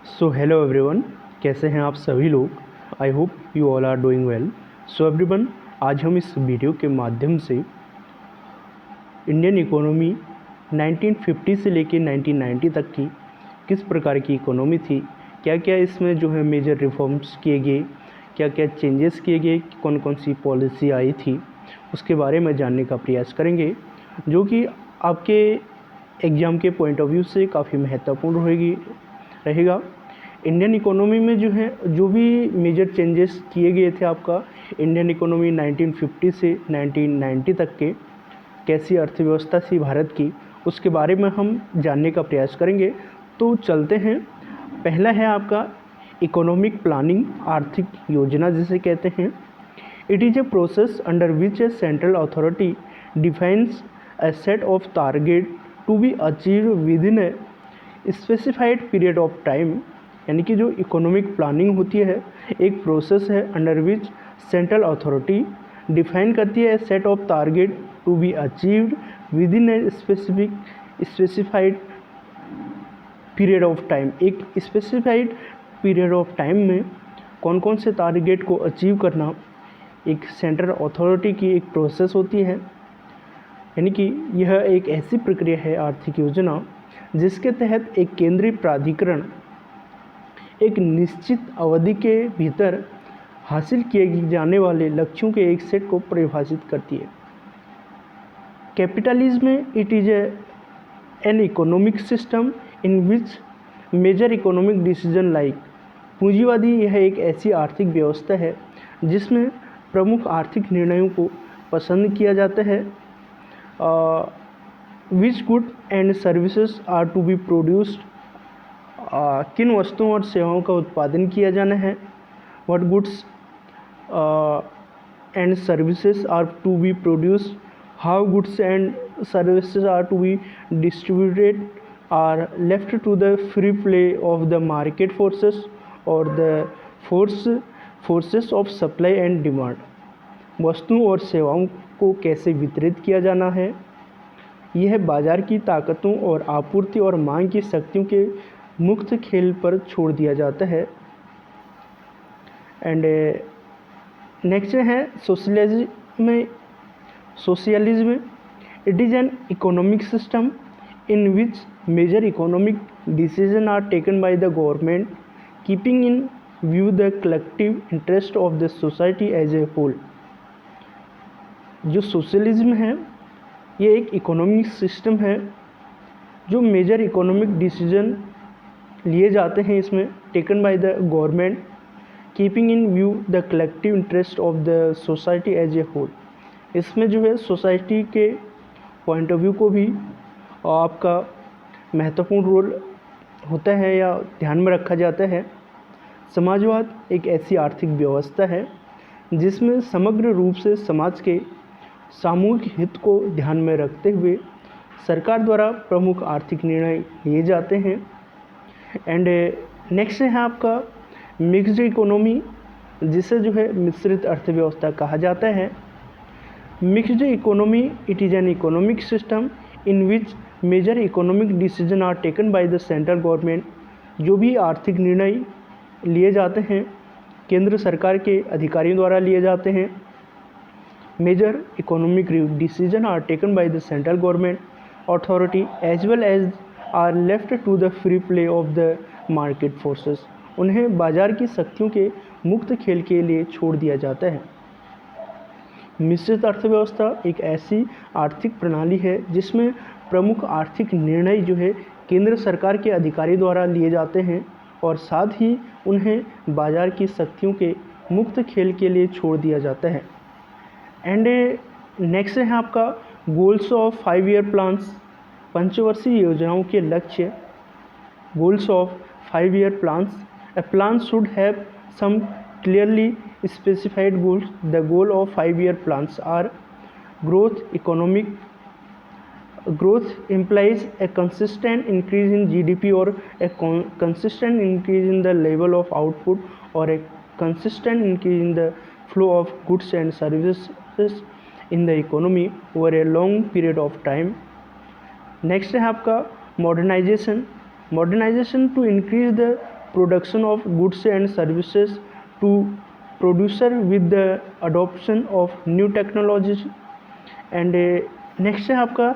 So hello everyone, कैसे हैं आप सभी लोग। I hope you all are doing well. So everyone, आज हम इस वीडियो के माध्यम से इंडियन इकोनॉमी 1950 से लेकर 1990 तक की किस प्रकार की इकोनॉमी थी, क्या क्या इसमें जो है मेजर रिफॉर्म्स किए गए, क्या क्या चेंजेस किए गए, कौन कौन सी पॉलिसी आई थी, उसके बारे में जानने का प्रयास करेंगे, जो कि आपके एग्ज़ाम के पॉइंट ऑफ व्यू से काफ़ी महत्वपूर्ण रहेगा। इंडियन इकोनॉमी में जो है जो भी मेजर चेंजेस किए गए थे आपका इंडियन इकोनॉमी 1950 से 1990 तक के, कैसी अर्थव्यवस्था थी भारत की, उसके बारे में हम जानने का प्रयास करेंगे। तो चलते हैं। पहला है आपका इकोनॉमिक प्लानिंग, आर्थिक योजना जिसे कहते हैं। It is a process under which A central authority defines a set of target to be achieved within a specified period of time। यानी कि जो इकोनॉमिक प्लानिंग होती है एक प्रोसेस है under which central authority define करती है set of target to be achieved within a specified period of time. एक स्पेसिफाइड पीरियड ऑफ टाइम में कौन कौन से टारगेट को अचीव करना एक सेंट्रल अथॉरिटी की एक प्रोसेस होती है। यानी कि यह एक ऐसी प्रक्रिया है आर्थिक योजना जिसके तहत एक केंद्रीय प्राधिकरण एक निश्चित अवधि के भीतर हासिल किए जाने वाले लक्ष्यों के एक सेट को परिभाषित करती है। कैपिटलिज्म में it is an economic system in which major economic decision like. पूंजीवादी यह एक ऐसी आर्थिक व्यवस्था है जिसमें प्रमुख आर्थिक निर्णयों को पसंद किया जाता है। Which good and services are to be produced, किन वस्तुओं और सेवाओं का उत्पादन किया जाना है। What goods and services are to be produced, how goods and services are to be distributed are left to the free play of the market forces और the forces of supply and demand. वस्तुओं और सेवाओं को कैसे वितरित किया जाना है, यह बाजार की ताकतों और आपूर्ति और मांग की शक्तियों के मुक्त खेल पर छोड़ दिया जाता है। एंड नेक्स्ट है socialism. It is an economic system in which major economic decision are taken by the government keeping in view the collective interest of the society as a whole. जो सोशलिज्म है ये एक economic system है जो major economic decision लिए जाते हैं इसमें taken by the government keeping in view the collective interest of the society as a whole. इसमें जो है सोसाइटी के पॉइंट ऑफ व्यू को भी आपका महत्वपूर्ण रोल होता है या ध्यान में रखा जाता है। समाजवाद एक ऐसी आर्थिक व्यवस्था है जिसमें समग्र रूप से समाज के सामूहिक हित को ध्यान में रखते हुए सरकार द्वारा प्रमुख आर्थिक निर्णय लिए जाते हैं। एंड नेक्स्ट है आपका मिक्स्ड इकोनॉमी, जिसे जो है मिश्रित अर्थव्यवस्था कहा जाता है। Mixed economy it is an economic system in which major economic decision are taken by the central government. जो भी आर्थिक निर्णय लिए जाते हैं केंद्र सरकार के अधिकारियों द्वारा लिए जाते हैं। Major economic decision are taken by the central government authority as well as are left to the free play of the market forces. उन्हें बाजार की शक्तियों के मुक्त खेल के लिए छोड़ दिया जाता है। मिश्रित अर्थव्यवस्था एक ऐसी आर्थिक प्रणाली है जिसमें प्रमुख आर्थिक निर्णय जो है केंद्र सरकार के अधिकारी द्वारा लिए जाते हैं और साथ ही उन्हें बाजार की शक्तियों के मुक्त खेल के लिए छोड़ दिया जाता है। एंड नेक्स्ट है आपका गोल्स ऑफ 5 ईयर प्लान्स, पंचवर्षीय योजनाओं के लक्ष्य। Goals of 5 year plans, a plan should have some clearly specified goals. The goal of 5 year plans are growth implies a consistent increase in GDP or a consistent increase in the level of output or a consistent increase in the flow of goods and services in the economy over a long period of time। Next है आपका modernisation. Modernisation to increase the production of goods and services to producer with the adoption of new technologies. And next है आपका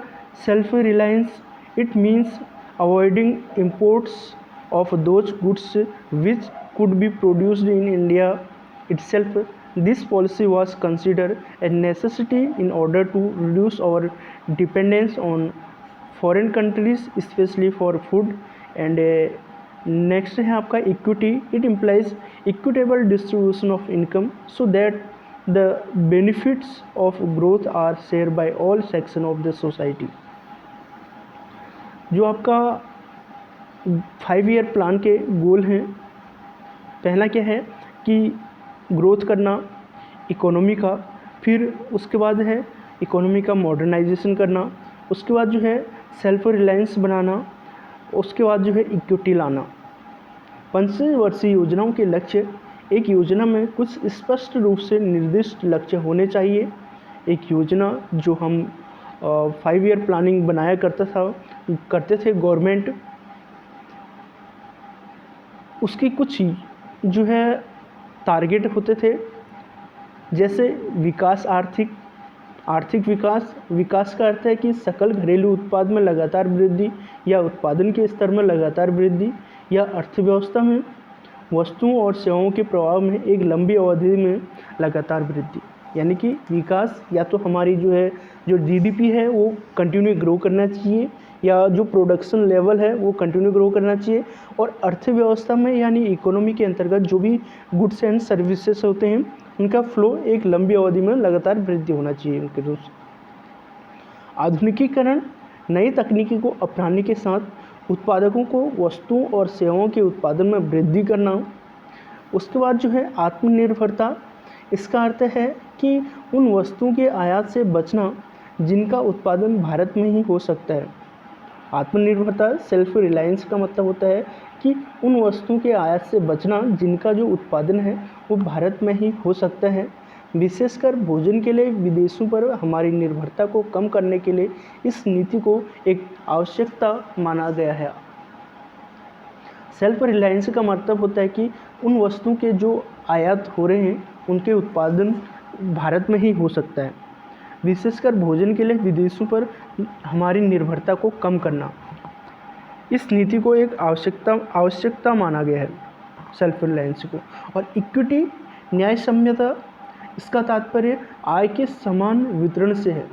self reliance. It means avoiding imports of those goods which could be produced in India itself. This policy was considered a necessity in order to reduce our dependence on foreign countries, especially for food. And next है आपका equity. It implies equitable distribution of income so that the benefits of growth are share by all section of the society. जो आपका 5 year plan के गोल हैं, पहला क्या है कि ग्रोथ करना इकोनॉमी का, फिर उसके बाद है इकोनॉमी का मॉडर्नाइजेशन करना, उसके बाद जो है सेल्फ रिलायंस बनाना, उसके बाद जो है इक्विटी लाना. पंचवर्षीय योजनाओं के लक्ष्य. एक योजना में कुछ स्पष्ट रूप से निर्दिष्ट लक्ष्य होने चाहिए. एक योजना जो हम 5 ईयर प्लानिंग बनाया करते थे गवर्नमेंट, उसकी कुछ जो है टारगेट होते थे, जैसे विकास, आर्थिक विकास का अर्थ है कि सकल घरेलू उत्पाद में लगातार वृद्धि या उत्पादन के स्तर में लगातार वृद्धि, या अर्थव्यवस्था में वस्तुओं और सेवाओं के प्रभाव में एक लंबी अवधि में लगातार वृद्धि. यानी कि विकास या तो हमारी जो जीडीपी है वो कंटिन्यू ग्रो करना चाहिए, या जो प्रोडक्शन लेवल है वो कंटिन्यू ग्रो करना चाहिए, और अर्थव्यवस्था में यानी इकोनॉमी के अंतर्गत जो भी गुड्स एंड सर्विसेज होते हैं उनका फ्लो एक लंबी अवधि में लगातार वृद्धि होना चाहिए उनके रूप से. आधुनिकीकरण. नई तकनीकी को अपनाने के साथ उत्पादकों को वस्तुओं और सेवाओं के उत्पादन में वृद्धि करना. उसके बाद जो है आत्मनिर्भरता. इसका अर्थ है कि उन वस्तुओं के आयात से बचना जिनका उत्पादन भारत में ही हो सकता है. आत्मनिर्भरता सेल्फ रिलायंस का मतलब होता है कि उन वस्तुओं के आयात से बचना जिनका जो उत्पादन है वो भारत में ही हो सकता है. विशेषकर भोजन के लिए विदेशों पर हमारी निर्भरता को कम करने के लिए इस नीति को एक आवश्यकता माना गया है. सेल्फ रिलायंस का मतलब होता है कि उन वस्तुओं के जो आयात हो रहे हैं उनके उत्पादन भारत में ही हो सकता है. विशेषकर भोजन के लिए विदेशों पर हमारी निर्भरता को कम करना, इस नीति को एक आवश्यकता माना गया है सेल्फ रिलायंस को. और इक्विटी न्यायसम्यता. इसका तात्पर्य आय के समान वितरण से है.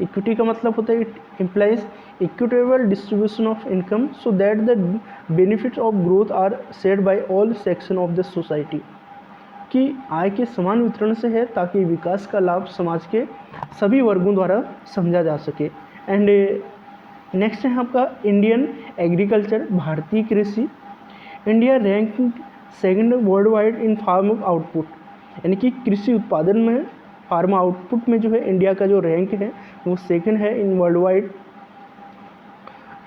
इक्विटी का मतलब होता है it implies equitable distribution of income so that the benefits of growth are shared by all section of the society. कि आय के समान वितरण से है ताकि विकास का लाभ समाज के सभी वर्गों द्वारा समझा जा सके. एंड नेक्स्ट है आपका इंडियन एग्रीकल्चर, भारतीय कृषि. India ranking second worldwide in farm output. यानी कि कृषि उत्पादन में, फार्म आउटपुट में जो है इंडिया का जो रैंक है वो सेकंड है in world wide.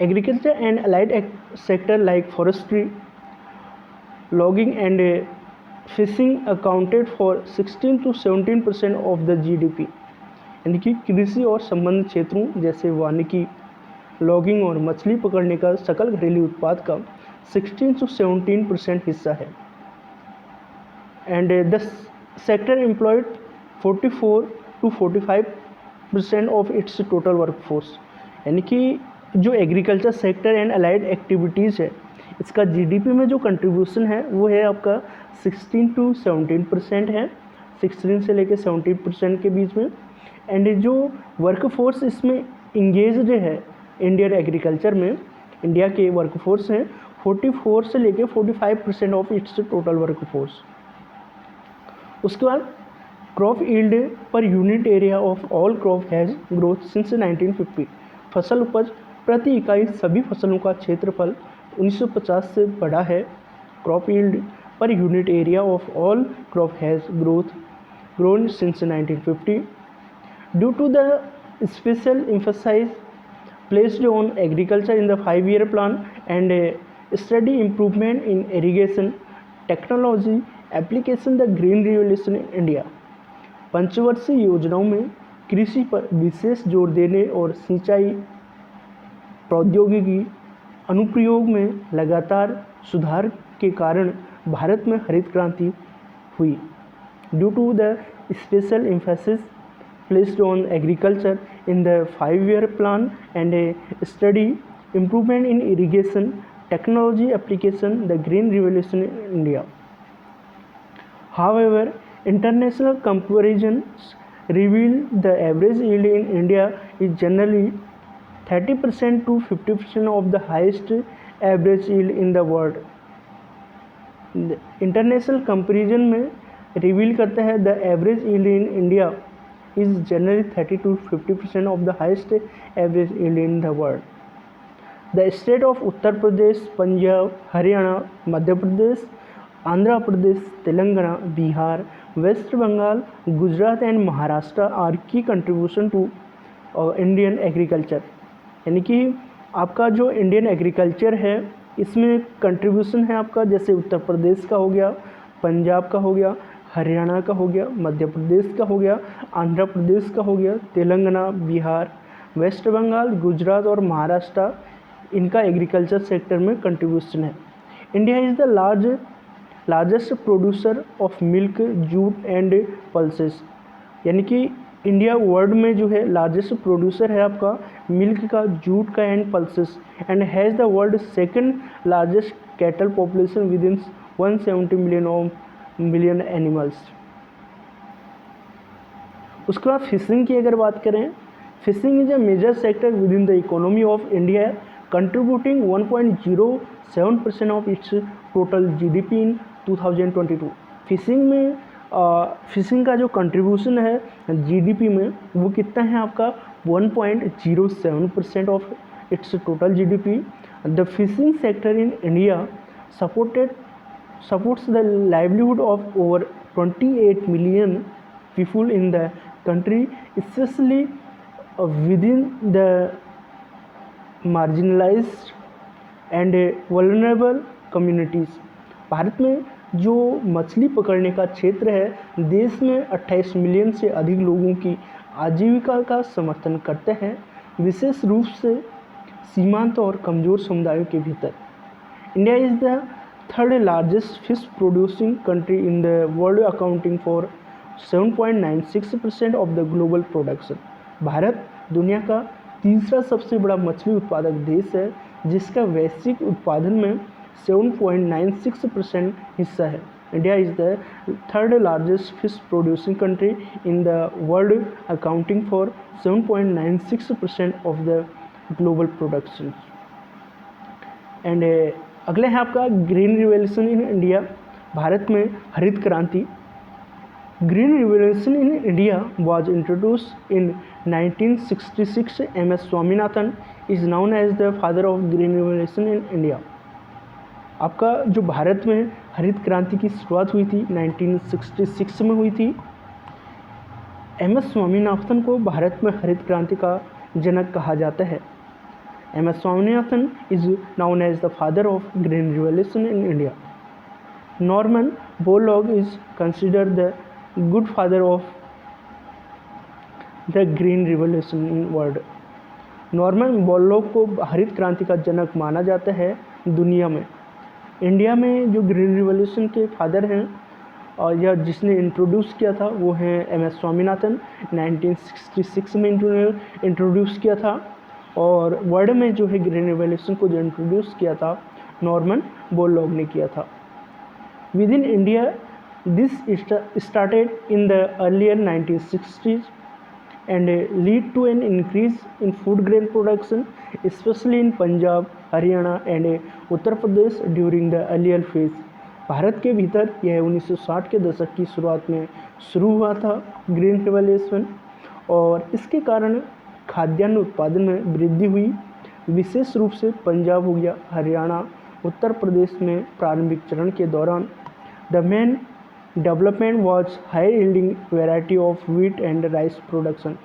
Agriculture and allied sector like forestry, logging and fishing accounted for 16 to 17% of the GDP. यानी कि कृषि और संबंधित क्षेत्रों जैसे वानिकी, लॉगिंग और मछली पकड़ने का सकल घरेलू उत्पाद का 16 to 17% हिस्सा है. And the sector employed 44 to 45% of its total workforce. यानी कि जो agriculture sector and allied activities है इसका जीडीपी में जो कंट्रीब्यूशन है वो है आपका 16 to 17% है, 16 से लेकर 17% के बीच में. एंड जो वर्कफोर्स इसमें इंगेज्ड है इंडियन एग्रीकल्चर में, इंडिया के वर्कफोर्स हैं 44 से लेकर 45% ऑफ इट्स टोटल वर्कफोर्स. उसके बाद crop yield per unit area of all crop has growth since 1950. फसल उपज प्रति इकाई सभी फसलों का क्षेत्रफल 1950 से बढ़ा है. Crop yield per unit area of all crop has grown since 1950 due to the special emphasis placed on agriculture in the 5-year plan and a steady improvement in irrigation technology application the green revolution in India. पंचवर्षीय योजनाओं में कृषि पर विशेष जोर देने और सिंचाई प्रौद्योगिकी अनुप्रयोग में लगातार सुधार के कारण भारत में हरित क्रांति हुई। Due to the special emphasis placed on agriculture in the 5-year plan and a steady improvement in irrigation technology application, the Green Revolution in India. However, international comparisons reveal the average yield in India is generally 30% to 50% of the highest average yield in the world. International comparison में reveal करता है the average yield in India is generally 30 to 50% of the highest average yield in the world. The state of Uttar Pradesh, Punjab, Haryana, Madhya Pradesh, Andhra Pradesh, Telangana, Bihar, West Bengal, Gujarat and Maharashtra are key contribution to Indian agriculture. यानी कि आपका जो Indian agriculture है इसमें contribution है आपका, जैसे उत्तर प्रदेश का हो गया, पंजाब का हो गया, हरियाणा का हो गया, मध्य प्रदेश का हो गया, आंध्र प्रदेश का हो गया, तेलंगाना, बिहार, वेस्ट बंगाल, गुजरात और महाराष्ट्र, इनका एग्रीकल्चर सेक्टर में कंट्रीब्यूशन है। India is the largest producer of milk, jute and pulses, यानी कि इंडिया वर्ल्ड में जो है लार्जेस्ट प्रोड्यूसर है आपका मिल्क का, जूट का and pulses, and has the world second largest cattle population within 170 million animals. उसके बाद फिशिंग की अगर बात करें, fishing is a major sector within the economy of India, contributing 1.07% of its total GDP in 2022। Fishing में fishing का जो contribution है GDP में वो कितना है आपका 1.07% of its total GDP। The fishing sector in India supports the livelihood of over 28 million people in the country, especially within the marginalized and vulnerable communities। Bharat में जो मछली पकड़ने का क्षेत्र है देश में 28 मिलियन से अधिक लोगों की आजीविका का समर्थन करते हैं, विशेष रूप से सीमांत और कमज़ोर समुदायों के भीतर। India is the third largest fish producing country in the world, accounting for 7.96% of the global production. Bharat दुनिया का तीसरा सबसे बड़ा मछली उत्पादक देश है जिसका वैश्विक उत्पादन में 7.96% हिस्सा है। India is the third largest fish producing country in the world, accounting for 7.96% of the global production. And अगला है आपका green revolution in India, Bharat में हरित क्रांति। Green revolution in India was introduced in 1966। MS Swaminathan is known as the father of green revolution in India. आपका जो भारत में हरित क्रांति की शुरुआत हुई थी 1966 में हुई थी। MS स्वामीनाथन को भारत में हरित क्रांति का जनक कहा जाता है। MS Swaminathan is known as the father of Green Revolution in India. Norman Borlaug is considered the good father of the Green Revolution in world. Norman Borlaug को हरित क्रांति का जनक माना जाता है दुनिया में। इंडिया में जो ग्रीन रिवोल्यूशन के फादर हैं और या जिसने इंट्रोड्यूस किया था वो हैं MS स्वामीनाथन, 1966 में इंट्रोड्यूस किया था। और वर्ल्ड में जो है ग्रीन रिवोल्यूशन को जो इंट्रोड्यूस किया था नॉर्मन बोरलॉग ने किया था। With in India this started in the earlier 1960s and lead to an increase in food grain production, especially in Punjab, Haryana and Uttar Pradesh during the earlier phase। Bharat के भीतर यह 1960 के दशक की शुरुआत में शुरू हुआ था ग्रीन रिवोल्यूशन, और इसके कारण खाद्यान्न उत्पादन में वृद्धि हुई, विशेष रूप से पंजाब हो गया, हरियाणा, उत्तर प्रदेश में प्रारंभिक चरण के दौरान। The main development was high yielding variety of wheat and rice production.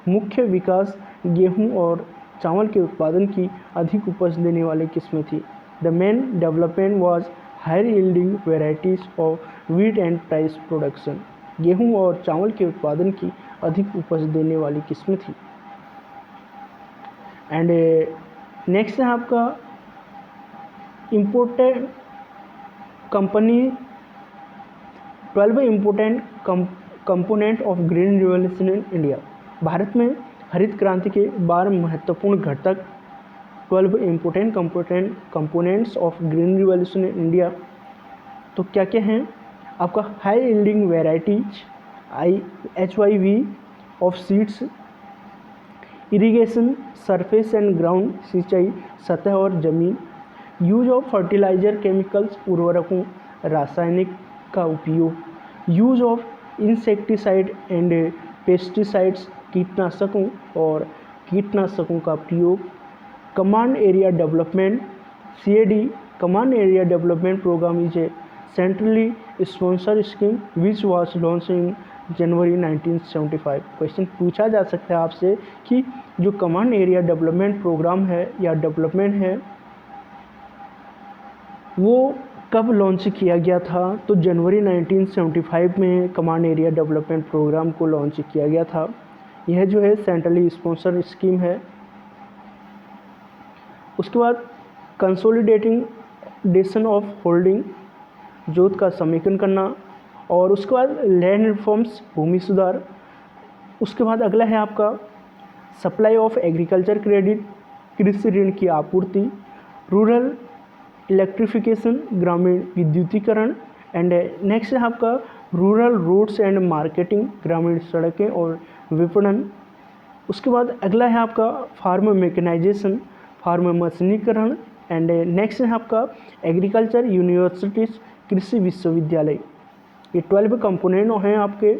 मुख्य विकास गेहूं और चावल के उत्पादन की अधिक उपज देने वाली किस्में थी। The main development was high yielding varieties of wheat and rice production. गेहूं और चावल के उत्पादन की अधिक उपज देने वाली किस्में थी। एंड नेक्स्ट है आपका imported company 12 important component of green revolution in India. Bharat में हरित क्रांति के 12 महत्वपूर्ण घटक 12 important components of green revolution in India. तो क्या क्या हैं आपका? High yielding varieties HYV of seeds, irrigation surface and ground सिंचाई सतह और जमीन, यूज ऑफ फर्टिलाइजर केमिकल्स उर्वरकों रासायनिक का उपयोग, use of insecticide and pesticides कीटनाशकों और कीटनाशकों का प्रयोग, command area development CAD command area development programme is a centrally sponsor scheme which was launch in January 1975। Question पूछा जा सकता है आपसे कि जो कमांड एरिया डेवलपमेंट प्रोग्राम है या डेवलपमेंट है वो कब लॉन्च किया गया था? तो जनवरी 1975 में कमांड एरिया डेवलपमेंट प्रोग्राम को लॉन्च किया गया था। यह जो है सेंट्रली स्पॉन्सर स्कीम है। उसके बाद कंसोलिडेशन ऑफ होल्डिंग जोत का समेकन करना, और उसके बाद लैंड रिफॉर्म्स भूमि सुधार। उसके बाद अगला है आपका सप्लाई ऑफ एग्रीकल्चर क्रेडिट कृषि ऋण की आपूर्ति, रूरल इलेक्ट्रिफिकेशन ग्रामीण विद्युतीकरण, एंड नेक्स्ट है आपका रूरल रोड्स एंड मार्केटिंग ग्रामीण सड़कें और विपणन। उसके बाद अगला है आपका फार्म मैकेनाइजेशन फार्म मशीनीकरण, एंड नेक्स्ट है आपका एग्रीकल्चर यूनिवर्सिटीज कृषि विश्वविद्यालय। ये 12 कंपोनेंट हैं आपके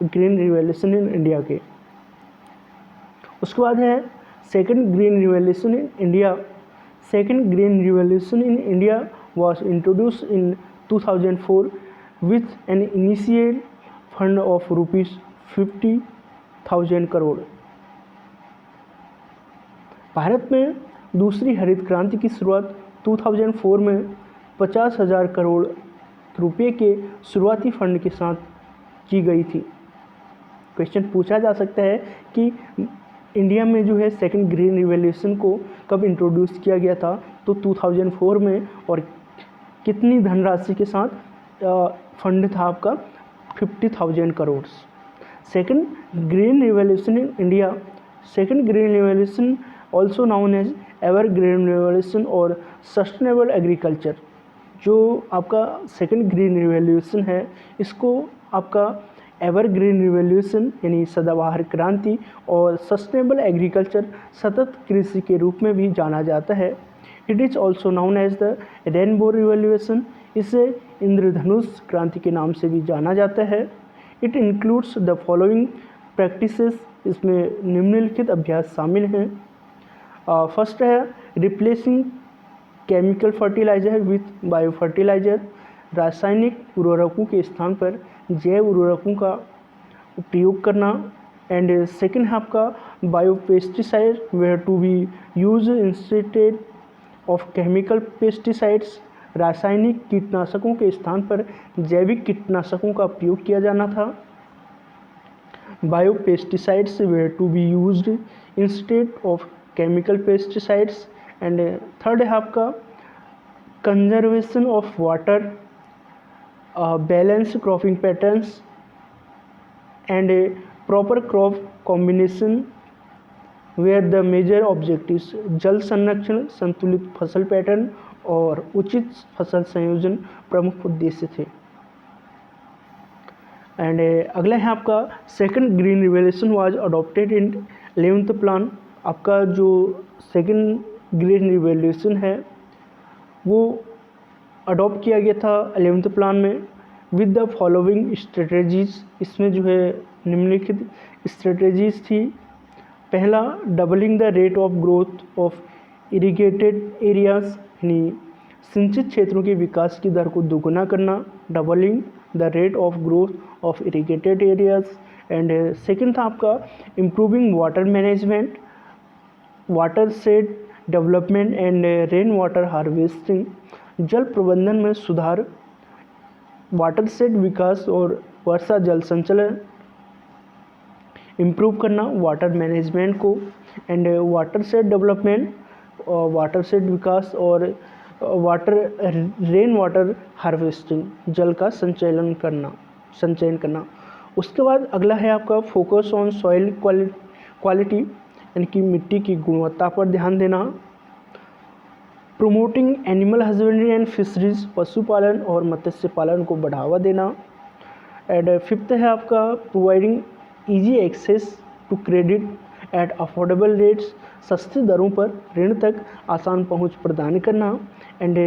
ग्रीन रिवॉल्यूशन इन इंडिया के। उसके बाद है second green revolution in India. Second green revolution in India was introduced in 2004 with an initial fund of ₹50,000 crore. Bharat में दूसरी हरित क्रांति की शुरुआत 2004 में 50,000 करोड़ रुपये के शुरुआती फंड के साथ की गई थी। क्वेश्चन पूछा जा सकता है कि इंडिया में जो है सेकंड ग्रीन रिवॉल्यूशन को कब इंट्रोड्यूस किया गया था? तो 2004 में, और कितनी धनराशि के साथ फंड था आपका? 50,000 crore. Second green revolution in India. Second green revolution also known as evergreen revolution और सस्टेनेबल एग्रीकल्चर। जो आपका सेकंड ग्रीन रिवॉल्यूशन है इसको आपका एवर ग्रीन रिवॉल्यूशन यानी सदाबहार क्रांति और सस्टेनेबल एग्रीकल्चर सतत कृषि के रूप में भी जाना जाता है। It is also known as the rainbow revolution. इसे इंद्रधनुष क्रांति के नाम से भी जाना जाता है। It includes the following practices. इसमें निम्नलिखित अभ्यास शामिल हैं। फर्स्ट है replacing chemical fertiliser with bio fertiliser. रासायनिक उर्वरकों के स्थान पर जैव उर्वरकों का उपयोग करना। एंड सेकंड है आपका bio pesticide were to be use instead of chemical pesticides. रासायनिक कीटनाशकों के स्थान पर जैविक कीटनाशकों का उपयोग किया जाना था। Bio pesticides were to be used instead of chemical pesticides. And third है आपका conservation of water, balance cropping patterns and proper crop combination were the major objectives जल संरक्षण, संतुलित फसल पैटर्न और उचित फसल संयोजन प्रमुख उद्देश्य थे। एंड अगला है आपका second green revolution was adopted in 11th plan. आपका जो सेकंड ग्रीन रिवॉल्यूशन है वो अडॉप्ट किया गया था 11th प्लान में विद द फॉलोइंग स्ट्रेटजीज। इसमें जो है निम्नलिखित स्ट्रेटजीज थी। पहला, doubling the rate of growth of irrigated areas, यानी सिंचित क्षेत्रों के विकास की दर को दोगुना करना। Doubling the rate of growth of irrigated areas. And second था आपका improving water management, water shade development and rain water harvesting. जल प्रबंधन में सुधार, वाटर शेड विकास और वर्षा जल संचलन इम्प्रूव करना वाटर मैनेजमेंट को। And watershed development, watershed विकास और रेन वाटर हार्वेस्टिंग, जल का संचयन करना। उसके बाद अगला है आपका फोकस ऑन सॉइल क्वालिटी, यानी कि मिट्टी की गुणवत्ता पर ध्यान देना। Promoting animal husbandry and fisheries, पशुपालन और मत्स्य पालन को बढ़ावा देना। एंड फिफ्थ है आपका providing easy access to credit at affordable rates, सस्ती दरों पर ऋण तक आसान पहुंच प्रदान करना। एंड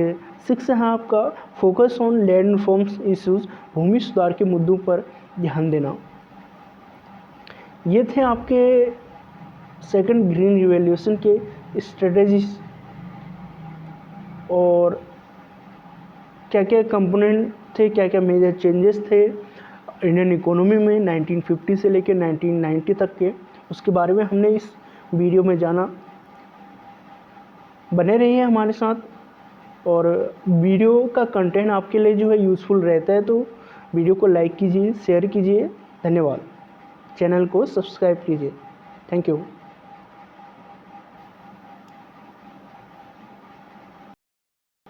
सिक्स है आपका focus on land reforms issues, भूमि सुधार के मुद्दों पर ध्यान देना। ये थे आपके सेकंड ग्रीन रिवॉल्यूशन के स्ट्रेटजीज और क्या क्या कंपोनेंट थे, क्या क्या मेजर चेंजेस थे इंडियन इकोनॉमी में 1950 से लेकर 1990 तक के, उसके बारे में हमने इस वीडियो में जाना। बने रहिए हमारे साथ और वीडियो का कंटेंट आपके लिए जो है यूज़फुल रहता है तो वीडियो को लाइक कीजिए, शेयर कीजिए। धन्यवाद। चैनल को सब्सक्राइब कीजिए। Thank you.